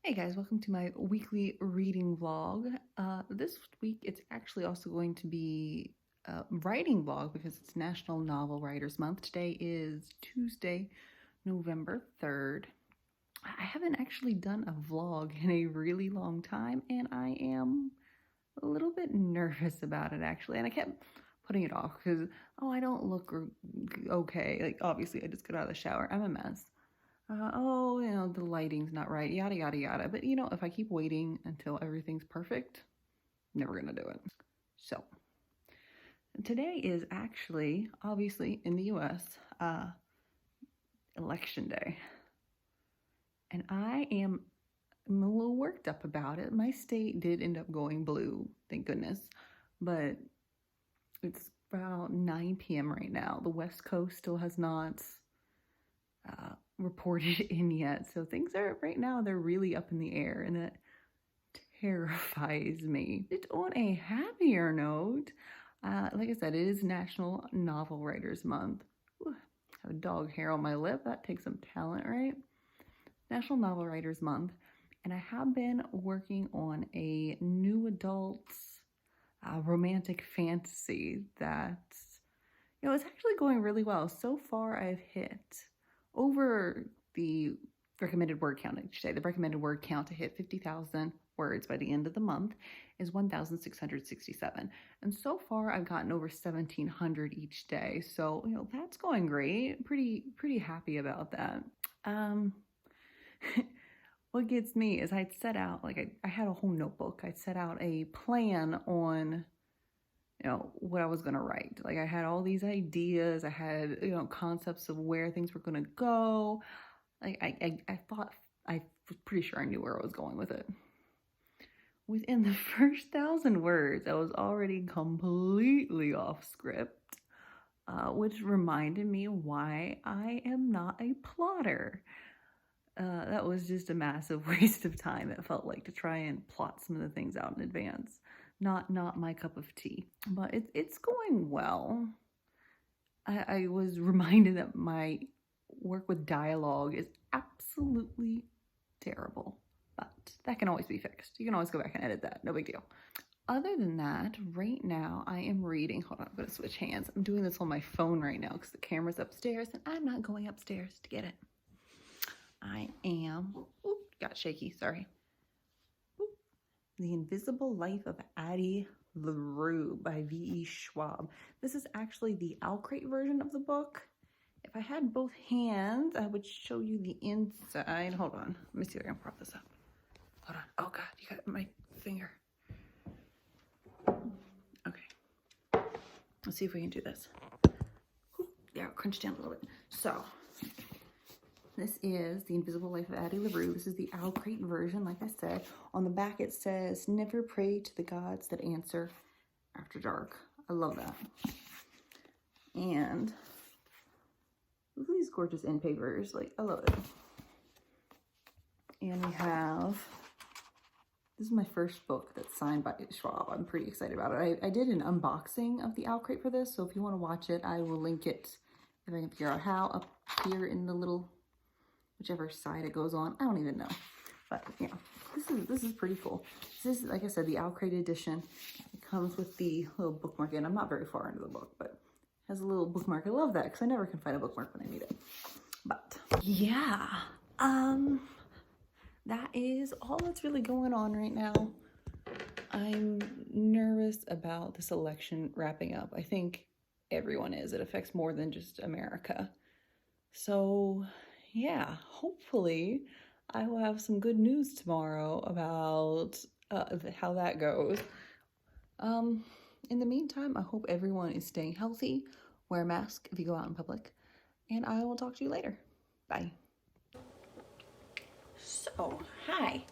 Hey guys, welcome to my weekly reading vlog. This week it's actually also going to be a writing vlog because it's National Novel Writers Month. Today is Tuesday, November 3rd. I haven't actually done a vlog in a really long time and I am a little bit nervous about it actually. And I kept putting it off because, I don't look okay. Like, obviously, I just got out of the shower. I'm a mess. The lighting's not right, yada, yada, yada. But, if I keep waiting until everything's perfect, never gonna do it. So, today is actually, obviously, in the US, election day. And I am a little worked up about it. My state did end up going blue, thank goodness. But it's about 9 p.m. right now. The West Coast still has not reported in yet. So things are right now, they're really up in the air, and that terrifies me. It's on a happier note. Like I said, it is National Novel Writers Month. Ooh, I have a dog hair on my lip. That takes some talent, right? National Novel Writers Month. And I have been working on a new adult romantic fantasy that's, it's actually going really well. So far, I've hit over the recommended word count, I should say. The recommended word count to hit 50,000 words by the end of the month is 1,667. And so far, I've gotten over 1,700 each day. So, that's going great. Pretty happy about that. What gets me is I'd set out, like I had a whole notebook. I'd set out a plan on what I was going to write. Like, I had all these ideas. I had, concepts of where things were going to go. Like, I thought, I was pretty sure I knew where I was going with it. Within the first 1,000 words, I was already completely off script, which reminded me why I am not a plotter. That was just a massive waste of time, it felt like, to try and plot some of the things out in advance. Not my cup of tea, but it's going well. I was reminded that my work with dialogue is absolutely terrible, but that can always be fixed. You can always go back and edit that, no big deal. Other than that, right now I am reading. Hold on, I'm gonna switch hands. I'm doing this on my phone right now because the camera's upstairs and I'm not going upstairs to get it. I am, got shaky, sorry. The Invisible Life of Addie LaRue by V.E. Schwab. This is actually the OwlCrate version of the book. If I had both hands, I would show you the inside. Hold on, let me see if I can prop this up. Hold on, oh God, you got my finger. Okay, let's see if we can do this. Yeah, crunch down a little bit. So, this is The Invisible Life of Addie LaRue. This is the OwlCrate version, like I said. On the back it says, "Never pray to the gods that answer after dark." I love that. And look at these gorgeous end papers. Like, I love it. And we have, this is my first book that's signed by Schwab. I'm pretty excited about it. I did an unboxing of the OwlCrate for this, so if you want to watch it, I will link it, if I can figure out how, up here in the little, whichever side it goes on. I don't even know. But yeah, this is pretty cool. This is, like I said, the OwlCrate edition. It comes with the little bookmark in. I'm not very far into the book, but it has a little bookmark. I love that because I never can find a bookmark when I need it. But yeah, that is all that's really going on right now. I'm nervous about this election wrapping up. I think everyone is. It affects more than just America. So yeah, hopefully I will have some good news tomorrow about how that goes. In the meantime, I hope everyone is staying healthy. Wear a mask if you go out in public. And I will talk to you later. Bye. So, hi.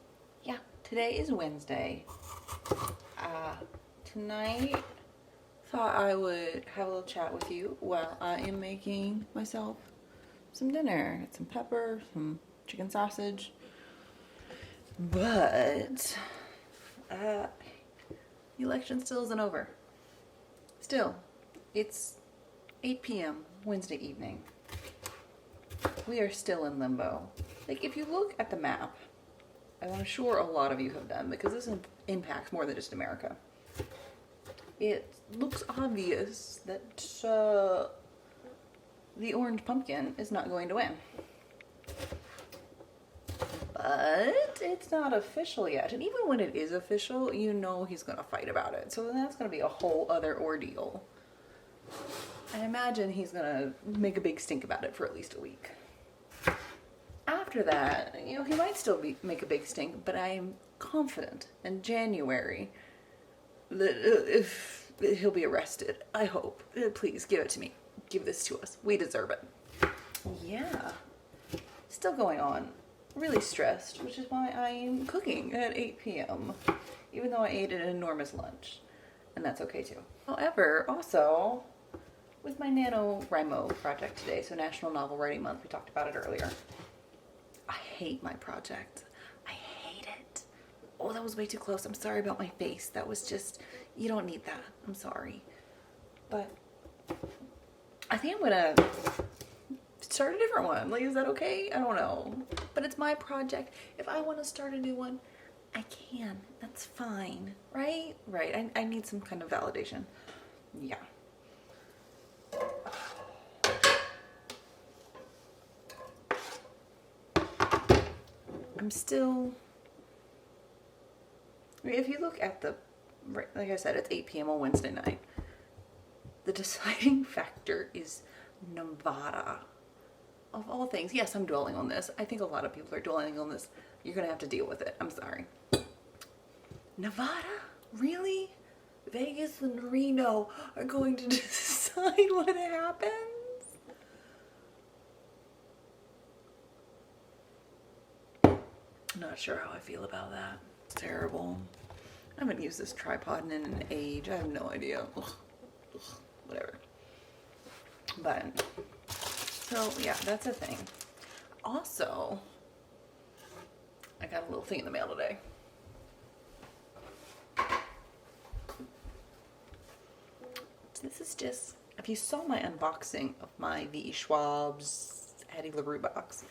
Yeah, today is Wednesday. Tonight, thought I would have a little chat with you while I am making myself some dinner. Got some pepper, some chicken sausage. But the election still isn't over. Still, it's 8 p.m. Wednesday evening. We are still in limbo. Like, if you look at the map, I'm sure a lot of you have done, because this impacts more than just America. It looks obvious that the orange pumpkin is not going to win. But it's not official yet. And even when it is official, you know he's going to fight about it. So that's going to be a whole other ordeal. I imagine he's going to make a big stink about it for at least a week. After that, you know, he might still make a big stink, but I'm confident in January that if he'll be arrested, I hope. Please give it to me. Give this to us. We deserve it. Yeah. Still going on. Really stressed, which is why I'm cooking at 8 p.m. even though I ate an enormous lunch, and that's okay too. However, also with my NaNoWriMo project today, so National Novel Writing Month, we talked about it earlier. I hate my project. I hate it. Oh, that was way too close. I'm sorry about my face. That was just, you don't need that. I'm sorry. But I think I'm gonna start a different one. Like, is that okay? I don't know. But it's my project. If I want to start a new one, I can. That's fine. Right? Right. I need some kind of validation. Yeah. I'm still... I mean, if you look at the... Like I said, it's 8 p.m. on Wednesday night. The deciding factor is Nevada. Of all things, yes, I'm dwelling on this. I think a lot of people are dwelling on this. You're gonna have to deal with it. I'm sorry. Nevada? Really? Vegas and Reno are going to decide what happens? I'm not sure how I feel about that. It's terrible. I haven't used this tripod in an age. I have no idea. Ugh. Ugh. Whatever. But... so, yeah, that's a thing. Also, I got a little thing in the mail today. So this is just, if you saw my unboxing of my V. Schwab's Addie LaRue box,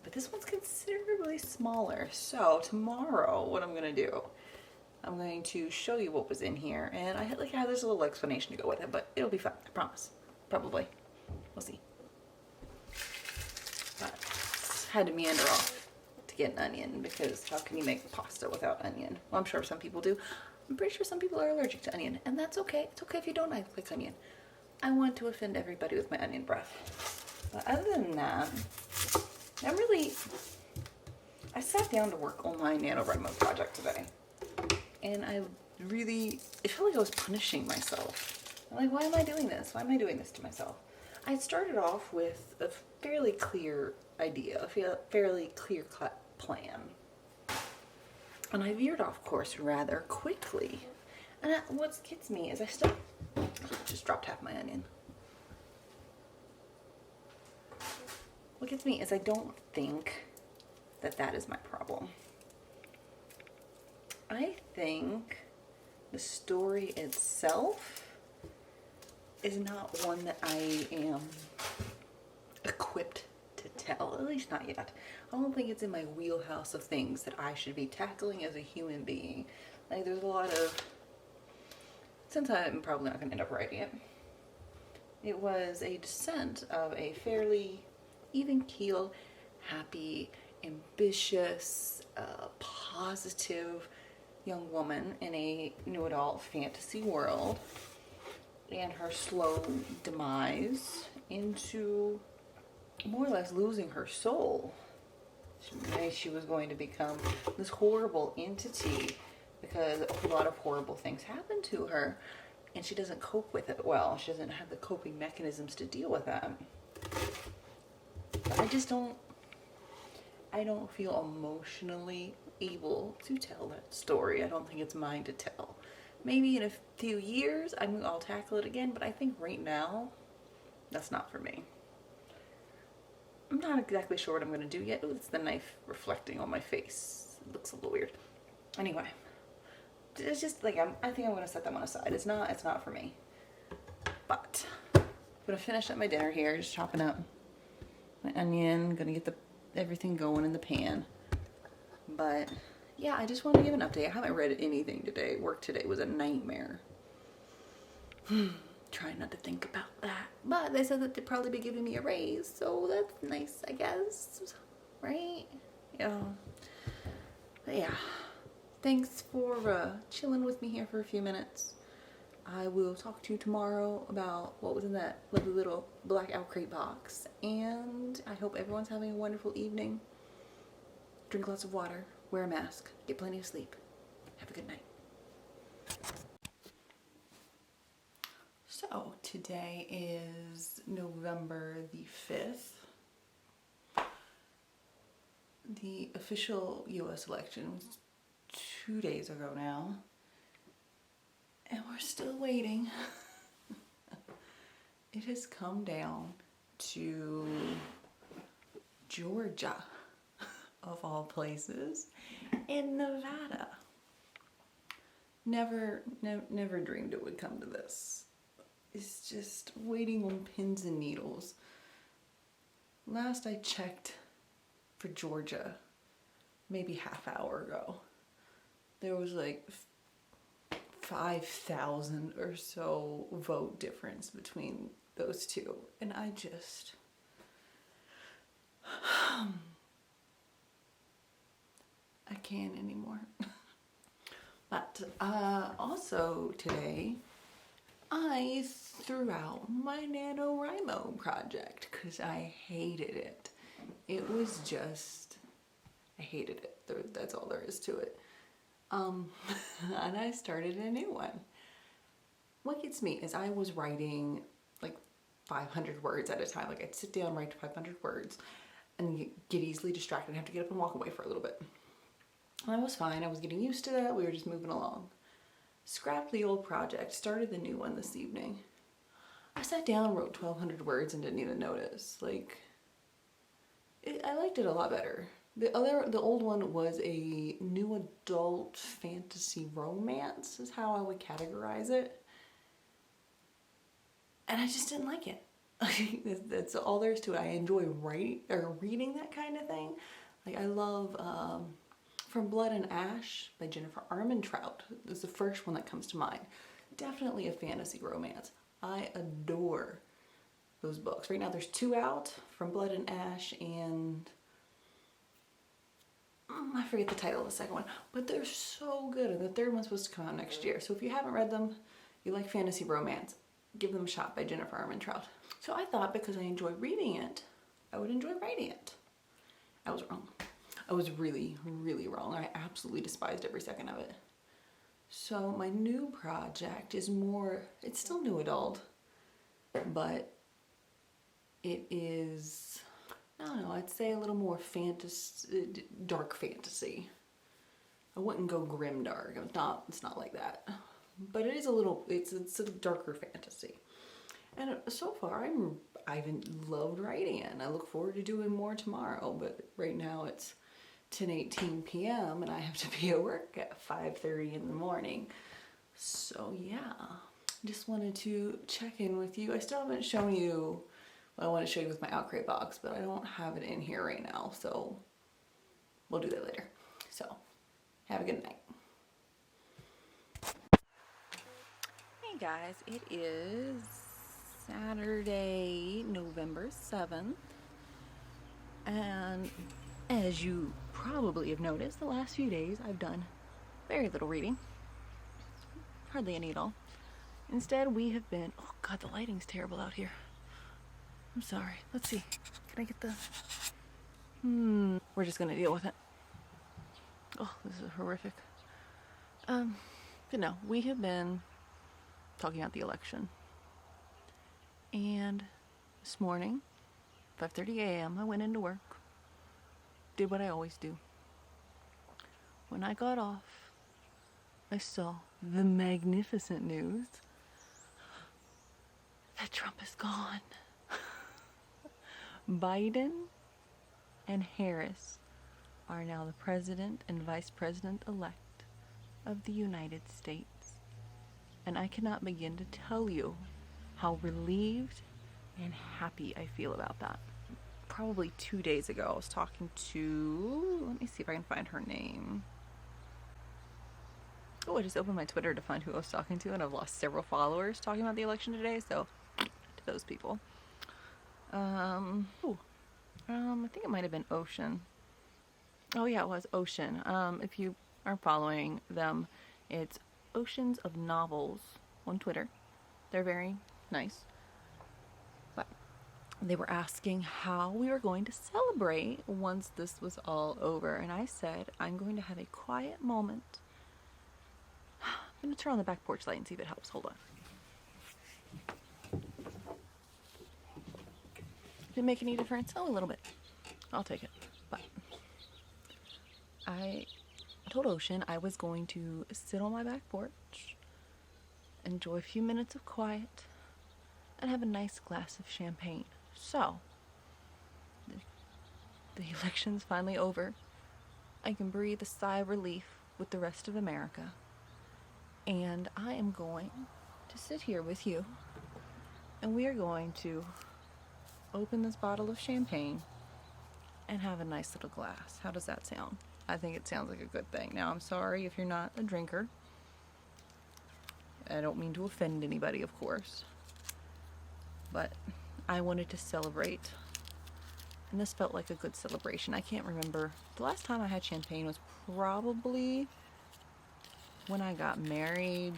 but this one's considerably smaller. So tomorrow, what I'm going to do, I'm going to show you what was in here. And I have this little explanation to go with it, but it'll be fun, I promise. Probably. We'll see. But had to meander off to get an onion, because how can you make pasta without onion? Well, I'm sure some people do. I'm pretty sure some people are allergic to onion, and that's okay. It's okay if you don't like onion. I want to offend everybody with my onion breath. But other than that, I sat down to work on my NaNoWriMo project today, and it felt like I was punishing myself. I'm like, why am I doing this? Why am I doing this to myself? I started off with a fairly clear idea, a fairly clear-cut plan. And I veered off course rather quickly. And what gets me is I just dropped half my onion. What gets me is I don't think that is my problem. I think the story itself is not one that I am equipped to tell, at least not yet. I don't think it's in my wheelhouse of things that I should be tackling as a human being. Like, there's a lot of, since I'm probably not going to end up writing it, it was a descent of a fairly even-keeled, happy, ambitious, positive young woman in a new adult fantasy world, and her slow demise into more or less losing her soul. She was going to become this horrible entity because a lot of horrible things happened to her, and she doesn't cope with it well. She doesn't have the coping mechanisms to deal with that. But I don't feel emotionally able to tell that story. I don't think it's mine to tell. Maybe in a few years I'll tackle it again, but I think right now that's not for me. I'm not exactly sure what I'm going to do yet. Oh, it's the knife reflecting on my face. It looks a little weird. Anyway, it's just like I think I'm going to set that one aside. It's not for me. But I'm going to finish up my dinner here, just chopping up my onion. Going to get everything going in the pan. But yeah, I just wanted to give an update. I haven't read anything today. Work today was a nightmare. Trying not to think about that. But they said that they'd probably be giving me a raise, so that's nice, I guess. Right? Yeah. But yeah. Thanks for chilling with me here for a few minutes. I will talk to you tomorrow about what was in that lovely little black Outcrate box. And I hope everyone's having a wonderful evening. Drink lots of water, wear a mask, get plenty of sleep. Have a good night. So today is November the 5th. The official US election was 2 days ago now. And we're still waiting. It has come down to Georgia, of all places, and Nevada. Never dreamed it would come to this. It's just waiting on pins and needles. Last I checked for Georgia, maybe half hour ago, there was like 5,000 or so vote difference between those two. And I just... I can't anymore. But also today, I threw out my NaNoWriMo project because I hated it. It was just, I hated it. That's all there is to it. And I started a new one. What gets me is I was writing like 500 words at a time. Like I'd sit down, write 500 words, and get easily distracted and have to get up and walk away for a little bit. And I was fine. I was getting used to that. We were just moving along. Scrapped the old project, started the new one this evening. I sat down, wrote 1,200 words, and didn't even notice. Like, I liked it a lot better. The old one was a new adult fantasy romance, is how I would categorize it. And I just didn't like it. That's all there is to it. I enjoy reading that kind of thing. Like I love From Blood and Ash by Jennifer Armentrout. This is the first one that comes to mind. Definitely a fantasy romance. I adore those books. Right now there's 2 out, From Blood and Ash and I forget the title of the second one, but they're so good, and the third one's supposed to come out next year. So if you haven't read them, you like fantasy romance, give them a shot by Jennifer Armentrout. So I thought because I enjoy reading it, I would enjoy writing it. I was wrong. I was really, really wrong. I absolutely despised every second of it. So my new project is more, it's still new adult, but it is, I don't know, I'd say a little more fantasy, dark fantasy. I wouldn't go grimdark. It's not like that. But it is a little, it's a darker fantasy. And so far I've loved writing it, and I look forward to doing more tomorrow. But right now it's 10:18 p.m. and I have to be at work at 5:30 in the morning. So yeah, just wanted to check in with you. I still haven't shown you what I want to show you with my Outcrate box, but I don't have it in here right now, so we'll do that later. So have a good night. Hey guys, it is Saturday, November 7th, and as you probably have noticed, the last few days I've done very little reading, hardly any at all. Instead, we have been, oh god, the lighting's terrible out here. I'm sorry. Let's see. Can I get the... We're just gonna deal with it. Oh, this is horrific. But no, we have been talking about the election. And this morning, 5:30 a.m., I went into work. Did what I always do. When I got off, I saw the magnificent news that Trump is gone. Biden and Harris are now the president and vice president-elect of the United States. And I cannot begin to tell you how relieved and happy I feel about that. probably 2 days ago, I was talking to, let me see if I can find her name. Oh, I just opened my Twitter to find who I was talking to, and I've lost several followers talking about the election today, so to those people. I think it might have been Ocean. Oh yeah, it was Ocean. If you aren't following them, it's Oceans of Novels on Twitter. They're very nice. But they were asking how we were going to celebrate once this was all over, and I said, I'm going to have a quiet moment. I'm going to turn on the back porch light and see if it helps. Hold on. Did it make any difference? Oh, a little bit. I'll take it. But I told Ocean I was going to sit on my back porch, enjoy a few minutes of quiet, and have a nice glass of champagne. So, the election's finally over. I can breathe a sigh of relief with the rest of America. And I am going to sit here with you, and we are going to open this bottle of champagne and have a nice little glass. How does that sound? I think it sounds like a good thing. Now, I'm sorry if you're not a drinker. I don't mean to offend anybody, of course. But I wanted to celebrate, and this felt like a good celebration. I can't remember. The last time I had champagne was probably when I got married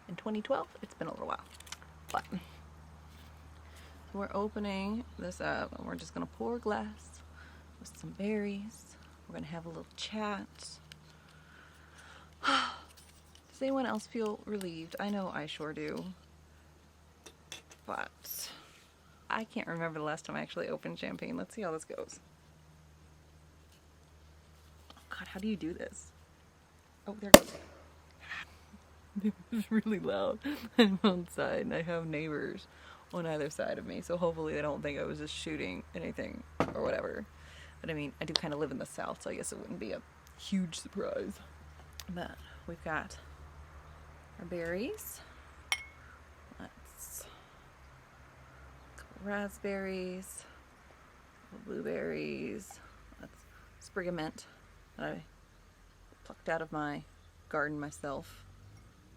in 2012. It's been a little while. But we're opening this up, and we're just going to pour a glass with some berries. We're going to have a little chat. Does anyone else feel relieved? I know I sure do. But I can't remember the last time I actually opened champagne. Let's see how this goes. Oh God, how do you do this? Oh, there it goes. It's really loud. I'm outside and I have neighbors on either side of me, so hopefully they don't think I was just shooting anything or whatever. But I mean, I do kind of live in the South, so I guess it wouldn't be a huge surprise. But we've got our berries. Let's raspberries, blueberries, that's a sprig of mint that I plucked out of my garden myself.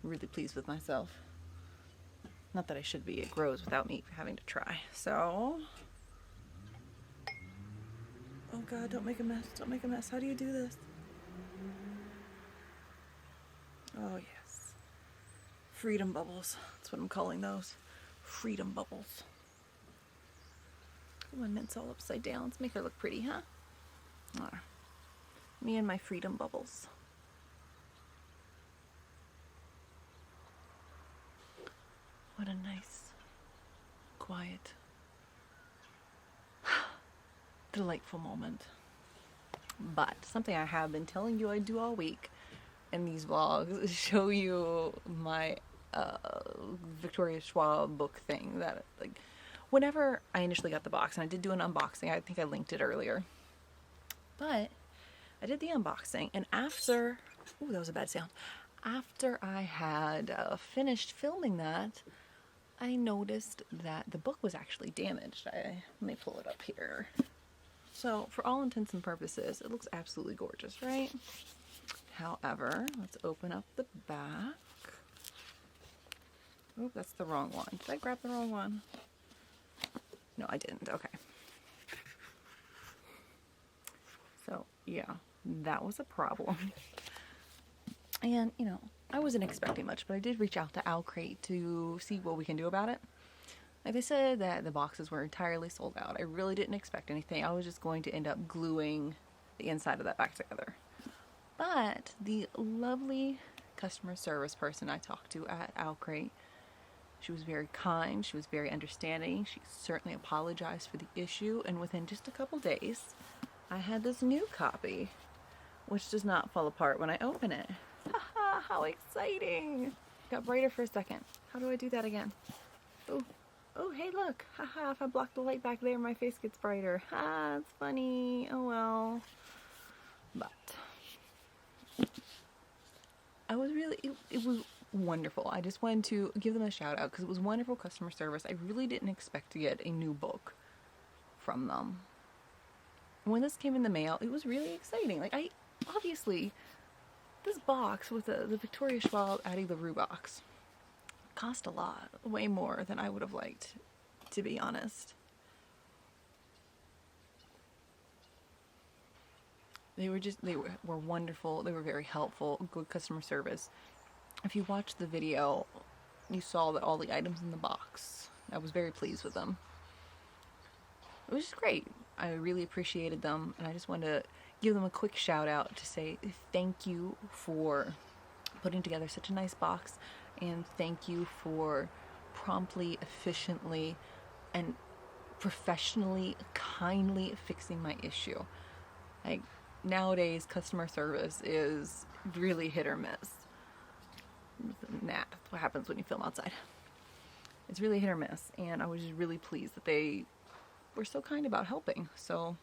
Really pleased with myself. Not that I should be, it grows without me having to try. So, oh God, don't make a mess, don't make a mess. How do you do this? Oh yes. Freedom bubbles, that's what I'm calling those. Freedom bubbles. Oh, my mint's all upside down. Let's make her look pretty, huh? Me and my freedom bubbles. What a nice, quiet, delightful moment. But something I have been telling you I do all week in these vlogs is show you my Victoria Schwab book thing that, like, whenever I initially got the box, and I did do an unboxing, I think I linked it earlier, but I did the unboxing, and after, ooh, that was a bad sound, after I had finished filming that, I noticed that the book was actually damaged. Let me pull it up here. So, for all intents and purposes, it looks absolutely gorgeous, right? However, let's open up the back. Oh, that's the wrong one. Did I grab the wrong one? No, I didn't. Okay. So, yeah, that was a problem. And, you know, I wasn't expecting much, but I did reach out to Owlcrate to see what we can do about it. Like, they said that the boxes were entirely sold out. I really didn't expect anything. I was just going to end up gluing the inside of that back together. But the lovely customer service person I talked to at Owlcrate, she was very kind, she was very understanding, she certainly apologized for the issue, and within just a couple days, I had this new copy, which does not fall apart when I open it. Haha, how exciting! Got brighter for a second. How do I do that again? Oh, oh, hey look! Haha, if I block the light back there, my face gets brighter. Ha, it's funny. Oh well. But I was really, it was wonderful. I just wanted to give them a shout out because it was wonderful customer service. I really didn't expect to get a new book from them. When this came in the mail, it was really exciting. Like, obviously, this box with the Victoria Schwab Addie LaRue box cost a lot, way more than I would have liked, to be honest. They were wonderful. They were very helpful, good customer service. If you watched the video, you saw that all the items in the box, I was very pleased with them. It was just great. I really appreciated them, and I just wanted to give them a quick shout out to say thank you for putting together such a nice box, and thank you for promptly, efficiently, and professionally, kindly fixing my issue. Like, nowadays, customer service is really hit or miss. That's what happens when you film outside. It's really hit or miss, and I was just really pleased that they were so kind about helping. So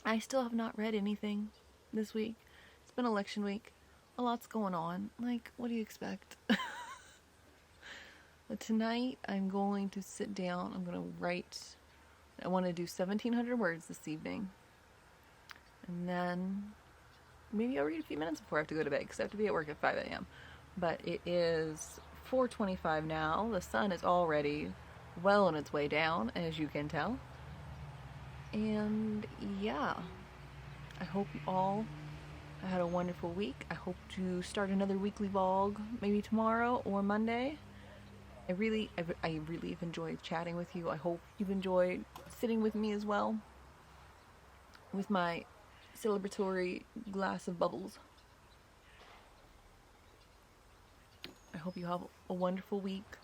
I still have not read anything this week. It's been election week. A lot's going on. Like, what do you expect? But tonight I'm going to sit down. I'm going to write. I want to do 1,700 words this evening. And then maybe I'll read a few minutes before I have to go to bed, because I have to be at work at 5 a.m. But it is 4:25 now. The sun is already well on its way down, as you can tell. And yeah, I hope you all had a wonderful week. I hope to start another weekly vlog maybe tomorrow or Monday. I really have enjoyed chatting with you. I hope you've enjoyed sitting with me as well, with my celebratory glass of bubbles. I hope you have a wonderful week.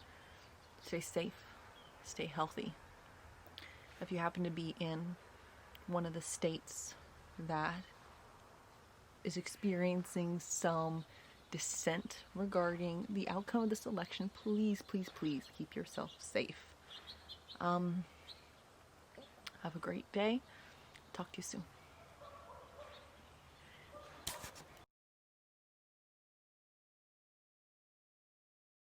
Stay safe. Stay healthy. If you happen to be in one of the states that is experiencing some dissent regarding the outcome of this election, please, please, please keep yourself safe. Have a great day. Talk to you soon.